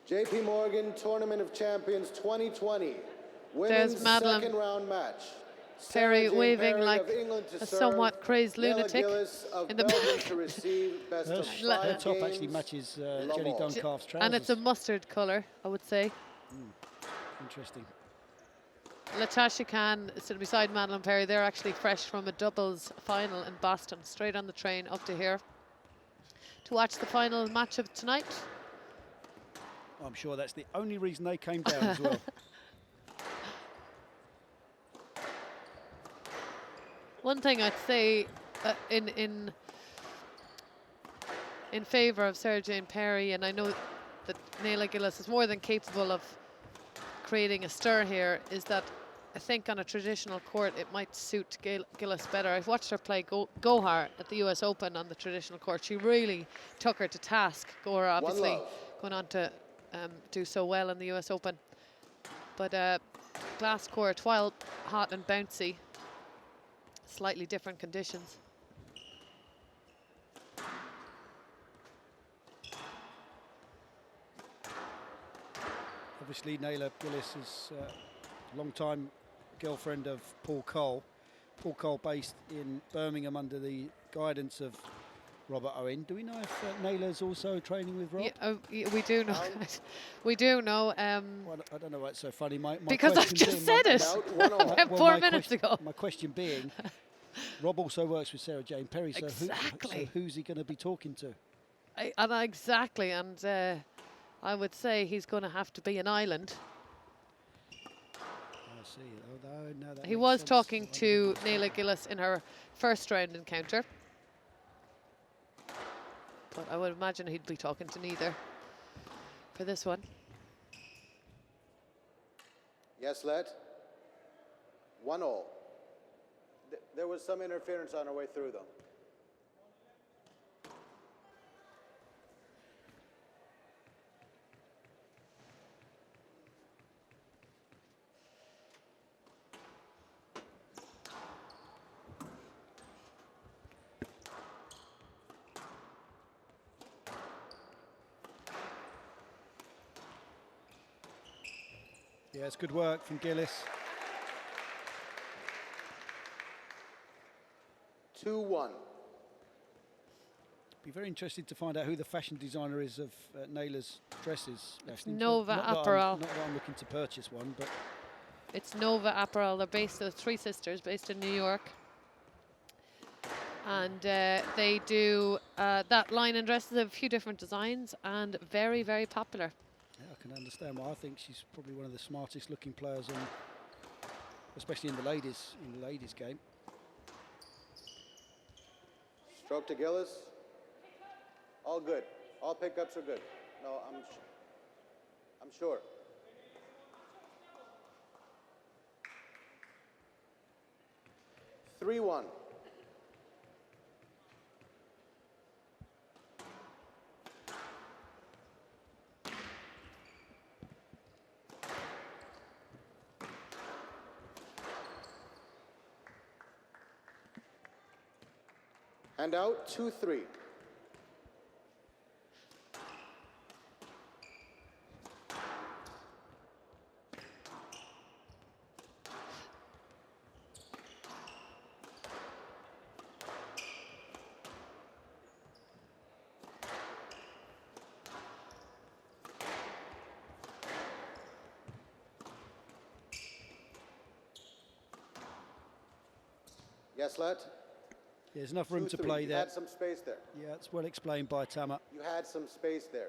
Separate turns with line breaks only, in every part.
JP Morgan Tournament of Champions 2020.
There's
Women's
Madeline
second round match.
Perry waving
Perry
like
of England to
a
serve,
somewhat crazed lunatic
N.Gilis of
in the
Belgium to receive best of
Her
5
top
games.
actually matches Jenny
Love all.
Duncalf's trousers.
and it's a mustard colour, I would say.
Interesting.
Latasha Khan sitting beside Madeline Perry. They're actually fresh from a doubles final in Boston, straight on the train up to here to watch the final match of tonight.
I'm sure that's the only reason they came down as well.
One thing I'd say in favour of Sarah Jane Perry, and I know that N.Gilis is more than capable of creating a stir here, is that I think on a traditional court it might suit Gillis better. I've watched her play Gohar at the US Open on the traditional court. She really took her to task. Gohar obviously going on to do so well in the US Open. But glass court, while hot and bouncy, slightly different conditions.
Obviously, N.Gilis is a long-time girlfriend of Paul Cole. Paul Cole based in Birmingham under the guidance of Robert Owen. Do we know if Nayla's also training with Rob?
Yeah, we do know. We do know.
Well, I don't know why it's so funny. My
because I've just said it 4 minutes ago.
My question being, Rob also works with Sarah Jane Perry, so,
exactly.
who's he going to be talking to?
Exactly, and I would say he's going to have to be an island.
I see. Oh, no, that
he
makes
was
sense.
talking to N.Gilis in her first round encounter. But I would imagine he'd be talking to neither for this one.
Yes, let. 1-all. There was some interference on our way through, though.
Yeah, it's good work from Gillis.
2-1.
Be very interested to find out who the fashion designer is of Nayla's dresses.
It's Nova Apparel.
Not that I'm looking to purchase one, but
it's Nova Apparel. They're based, the three sisters, based in New York. And they do that line in dresses, a few different designs, and very, very popular.
yeah, I can understand why. I think she's probably one of the smartest looking players, especially in the ladies game.
Stroke to Gillis. All good. All pickups are good. No, I'm sure. Three 3-1. And out 2-3. Yes, let.
There's enough room to play
you
there.
You had some space there.
Yeah, it's well explained by Tama.
You had some space there.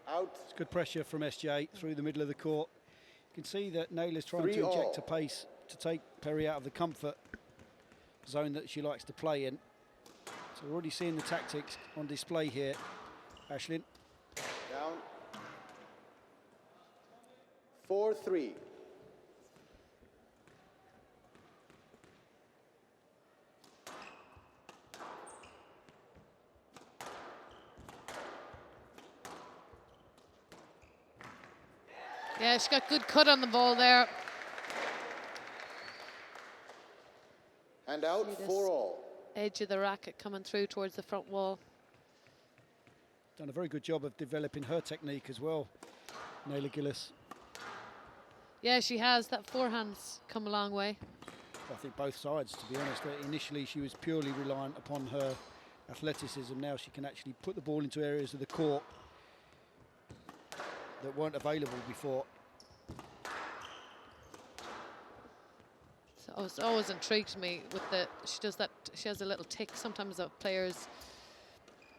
Out.
It's good pressure from SJ through the middle of the court. You can see that Nayla's trying to inject a pace to take Perry out of the comfort zone that she likes to play in. So we're already seeing the tactics on display here. Ashlyn.
Down. 4-3.
Yeah, she got good cut on the ball there.
And out,
See this
4-all.
edge of the racket coming through towards the front wall.
Done a very good job of developing her technique as well, N.Gilis.
Yeah, she has. That forehand's come a long way.
I think both sides, to be honest. Initially, she was purely reliant upon her athleticism. Now she can actually put the ball into areas of the court that weren't available before.
So it's always intrigued me with the, she does that, she has a little tick. Sometimes the players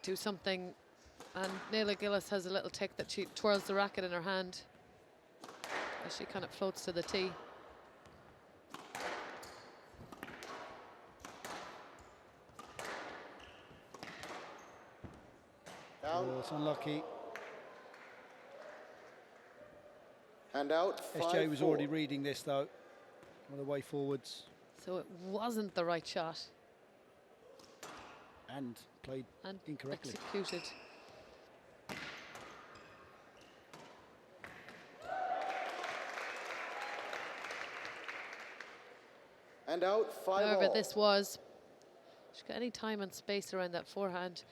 do something and N.Gilis has a little tick that she twirls the racket in her hand as she kind of floats to the tee.
Down.
Oh, it's unlucky.
And out, 5-4.
SJ was already reading this though, on the way forwards.
So it wasn't the right shot.
And played
And
incorrectly.
executed.
And out, 5-all.
However, this was, she's got any time and space around that forehand.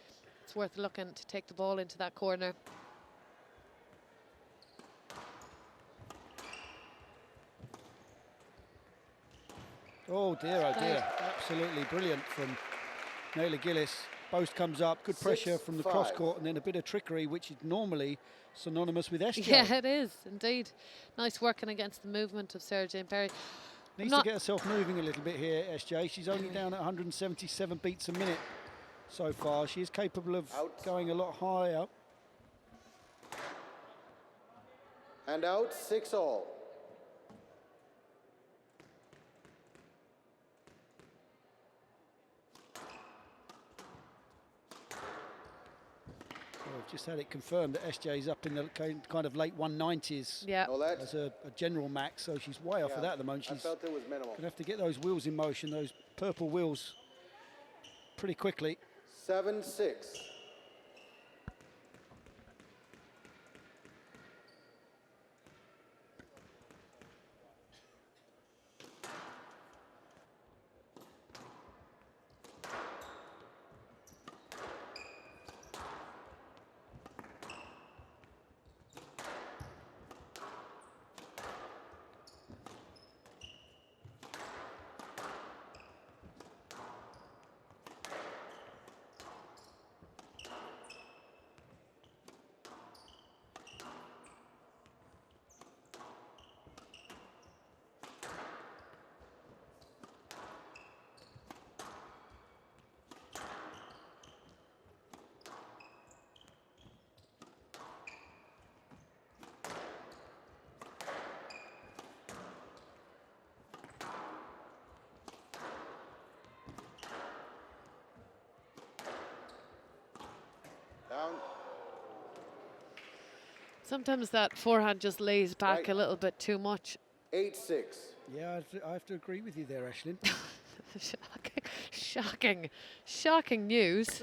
It's worth looking to take the ball into that corner.
Oh dear, oh dear. Absolutely brilliant from N.Gilis. Post comes up, good pressure from the
6-5.
cross court, and then a bit of trickery, which is normally synonymous with SJ.
Yeah, it is, indeed. Nice working against the movement of Sarah Jane Perry.
Needs to get herself moving a little bit here, SJ. She's only down at 177 beats a minute so far. She is capable of going a lot higher.
And out, 6-all.
Well, I've just had it confirmed that SJ's up in the kind of late 190s
Yeah.
No, that.
as a general max, so she's way off of that at the moment.
I
She's
felt it was minimal.
going to have to get those wheels in motion, those purple wheels, pretty quickly.
7-6. Down.
Sometimes that forehand just lays back
Right.
a little bit too much.
8-6.
Yeah, I have to agree with you there, Ashlyn.
Shocking news.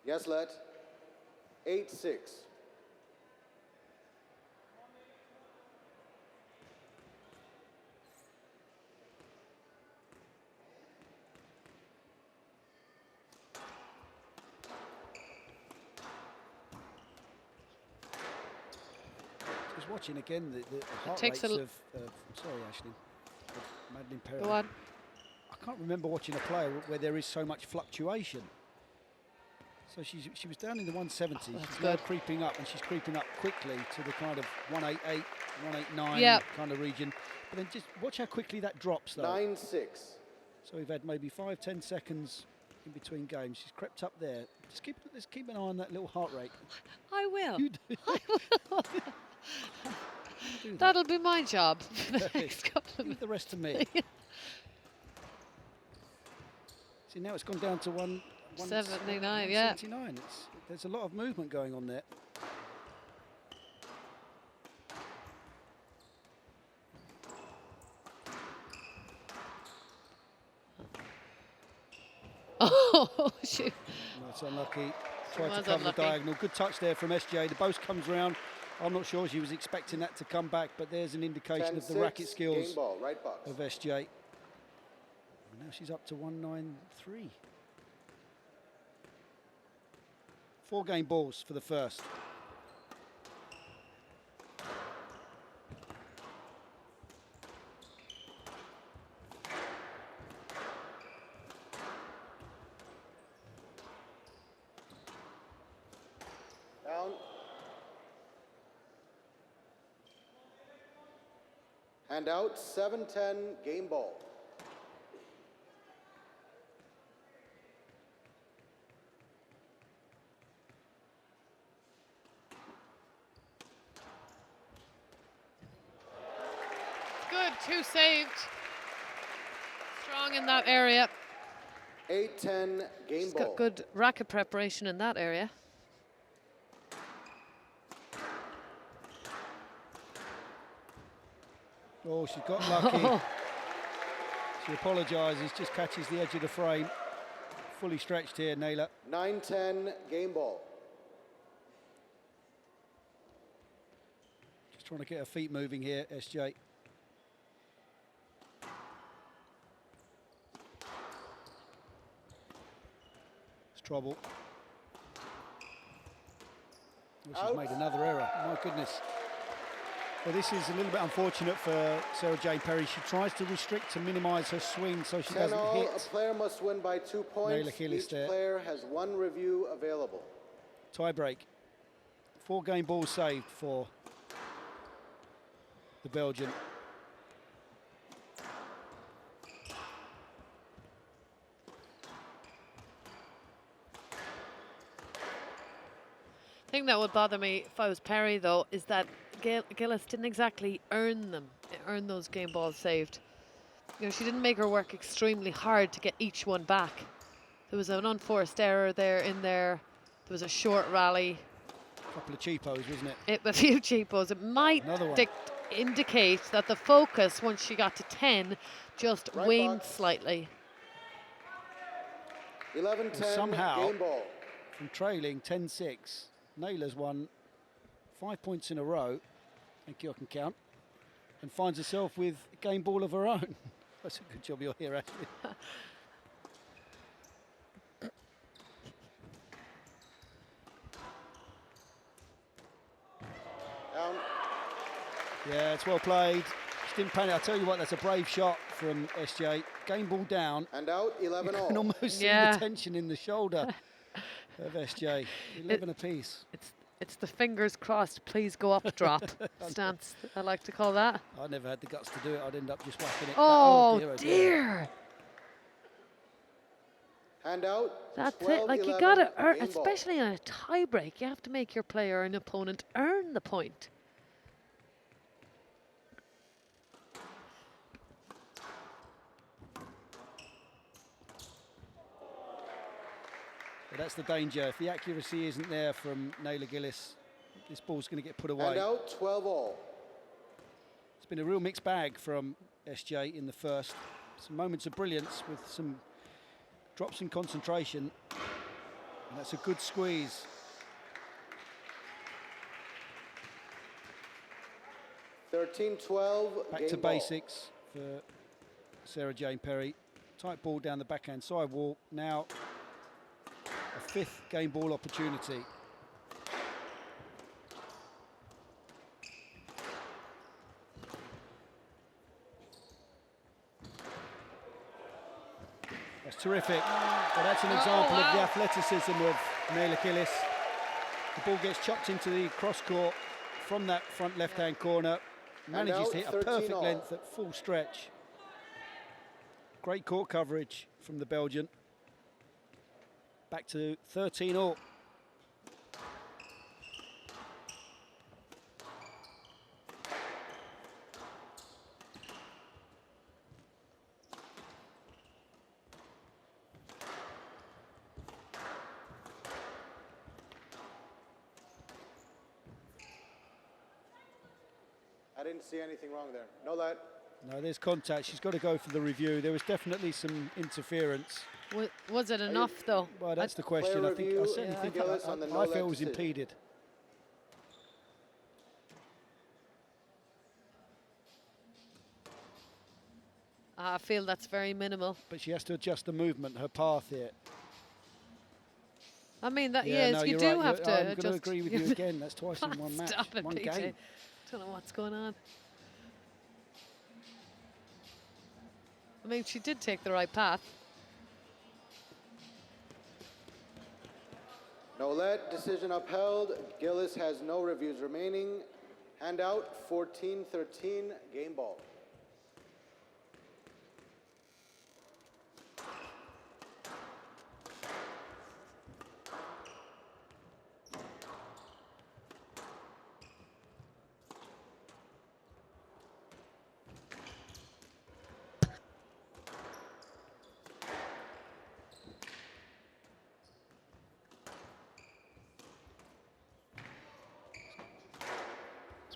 Yes, let. 8-6.
Just watching again the heart
takes
rates
a
of sorry, Ashley, of Madeline Perry.
Go on.
I can't remember watching a player where there is so much fluctuation. So she was down in the 170s.
That's
She's now
good.
creeping up, and she's creeping up quickly to the kind of 188, 189
Yep.
kind of region. But then just watch how quickly that drops, though.
9-6.
So we've had maybe 5-10 seconds in between games. She's crept up there. Let's keep an eye on that little heart rate.
I will.
You do.
I will.
Do that.
That'll be my job for the next couple of
Leave the rest to me. See, now it's gone down to
179, yeah.
179. There's a lot of movement going on there.
Oh, shoot.
That's unlucky.
She
Tried to
was
cover
unlucky.
the diagonal. Good touch there from SJ. The boast comes round. I'm not sure she was expecting that to come back, but there's an indication of the
10-6,
racket skills
game ball, right box.
of SJ. And now she's up to 193. 4 game balls for the first.
Down. Hand out, 7-10, game ball.
Good, 2 saved. Strong in that area.
8-10, game
She's
ball.
got good racket preparation in that area.
Oh, she's got lucky. She apologises, just catches the edge of the frame. Fully stretched here, Naylor.
9-10, game ball.
Just trying to get her feet moving here, SJ. It's trouble. Oh, she's
Out.
made another error, my goodness. Well, this is a little bit unfortunate for Sarah-Jane Perry. She tries to restrict to minimise her swing so she
10
doesn't
all,
hit.
a player must win by 2 points.
N.Gilis
Each
there.
player has 1 review available.
Tie break. 4 game balls saved for the Belgian.
The thing that would bother me if I was Perry, though, is that Gillis didn't exactly earn those game balls saved. You know, she didn't make her work extremely hard to get each one back. There was an unforced error there. There was a short rally.
A couple of cheapos, wasn't it?
A few cheapos. It might
Another one.
indicate that the focus, once she got to 10, just
Right
waned
box.
slightly.
11-10,
somehow-
game ball.
From trailing 10-6, Naylor's won 5 points in a row. Thank you, I can count. And finds herself with a game ball of her own. That's a good job you're here, Ashley.
Down.
Yeah, it's well played. She didn't panic. I'll tell you what, that's a brave shot from SJ. Game ball down.
And out, 11
You
all.
can almost see
Yeah.
the tension in the shoulder of SJ. 11 apiece.
It's the fingers crossed, please go up drop stance, I like to call that.
I never had the guts to do it. I'd end up just whacking it.
Oh, dear.
Hand out.
That's
12,
it. Like, you
11,
gotta earn,
game ball.
especially in a tie break, you have to make your player and opponent earn the point.
But that's the danger. If the accuracy isn't there from N.Gilis, this ball's going to get put
And
away.
out, 12 all.
It's been a real mixed bag from SJ in the first. Some moments of brilliance with some drops in concentration. And that's a good squeeze.
(13-12),
Back to
game ball.
basics for Sarah-Jane Perry. Tight ball down the backhand sidewall. Now a 5th game ball opportunity. That's terrific. Well, that's an example of the athleticism of N.Gilis. The ball gets chopped into the cross court from that front left-hand corner. Manages
out,
to hit a
13
perfect
all.
length at full stretch. Great court coverage from the Belgian. Back to 13 all.
I didn't see anything wrong there. No let.
No, there's contact. She's got to go for the review. There was definitely some interference.
Was it enough, though?
Well, that's the question.
Player
I think I
review,
certainly think
Gillis on the no
I felt
let
it was
decision.
impeded.
I feel that's very minimal.
But she has to adjust the movement, her path here.
I mean, that
Yeah,
yes,
no,
you
you're
do
right.
have to
I'm
adjust.
going to agree with you again. That's twice in one match,
Stop it,
one
PJ.
game.
Don't know what's going on. I mean, she did take the right path.
No let. Decision upheld. Gillis has no reviews remaining. Handout 14-13. Game ball.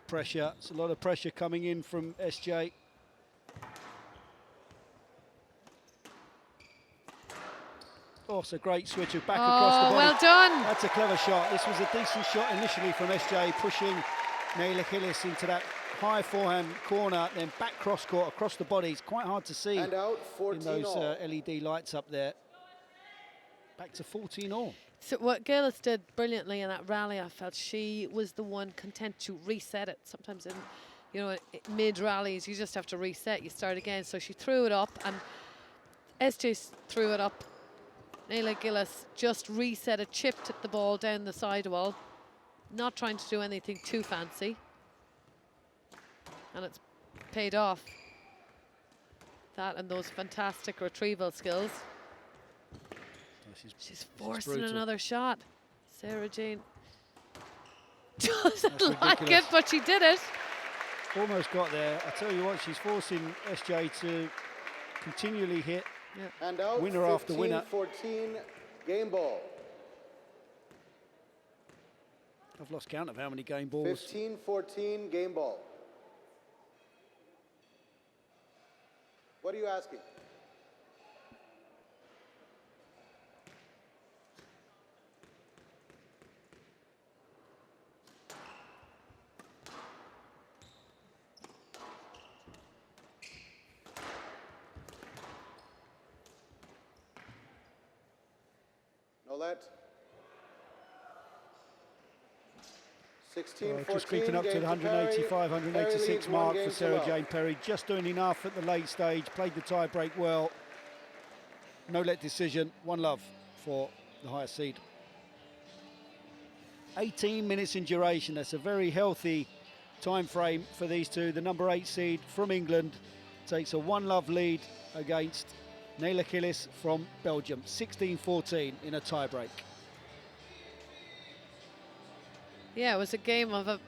Pressure. It's a lot of pressure coming in from SJ. Oh, it's a great switch of back across the body.
Well done.
That's a clever shot. This was a decent shot initially from SJ, pushing N.Gilis into that high forehand corner, then back cross court across the body. It's quite hard to see
And out
in those
14-all.
LED lights up there. Back to 14-all.
So what Gilis did brilliantly in that rally, I felt she was the one content to reset it. Sometimes in, mid rallies, you just have to reset. You start again. So she threw it up, and SJ threw it up. N.Gilis just reset it, chipped the ball down the sidewall, not trying to do anything too fancy, and it's paid off. That and those fantastic retrieval skills. She's forcing another shot. Sarah Jane doesn't like it, but she did it.
Almost got there. I tell you what, she's forcing SJ to continually hit.
Yeah.
And out
Winner after winner.
15-14. Game ball.
I've lost count of how many game balls.
15-14. Game ball. What are you asking? No let. 16-14.
Just creeping up to the 185, 186 mark for Sarah Jane Perry. Just doing enough at the late stage. Played the tie break well. No let decision. One love for the highest seed. 18 minutes in duration. That's a very healthy time frame for these two. The number 8 seed from England takes a 1-love lead against N.Gilis from Belgium. 16-14 in a tie break.
Yeah, it was a game of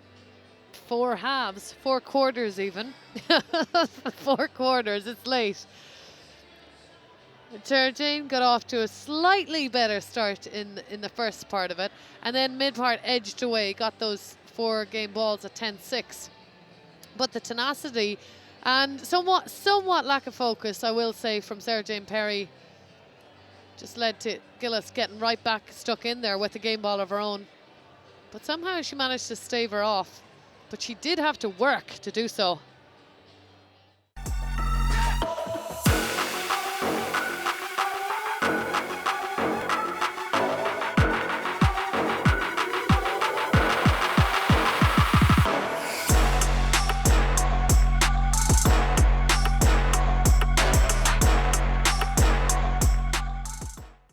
4 halves, 4 quarters even. 4 quarters, it's late. Sarah Jane got off to a slightly better start in the first part of it, and then mid-part edged away, got those 4 game balls at 10-6. But the tenacity and somewhat lack of focus, I will say, from Sarah Jane Perry just led to Gillis getting right back stuck in there with a game ball of her own. But somehow she managed to stave her off. But she did have to work to do so.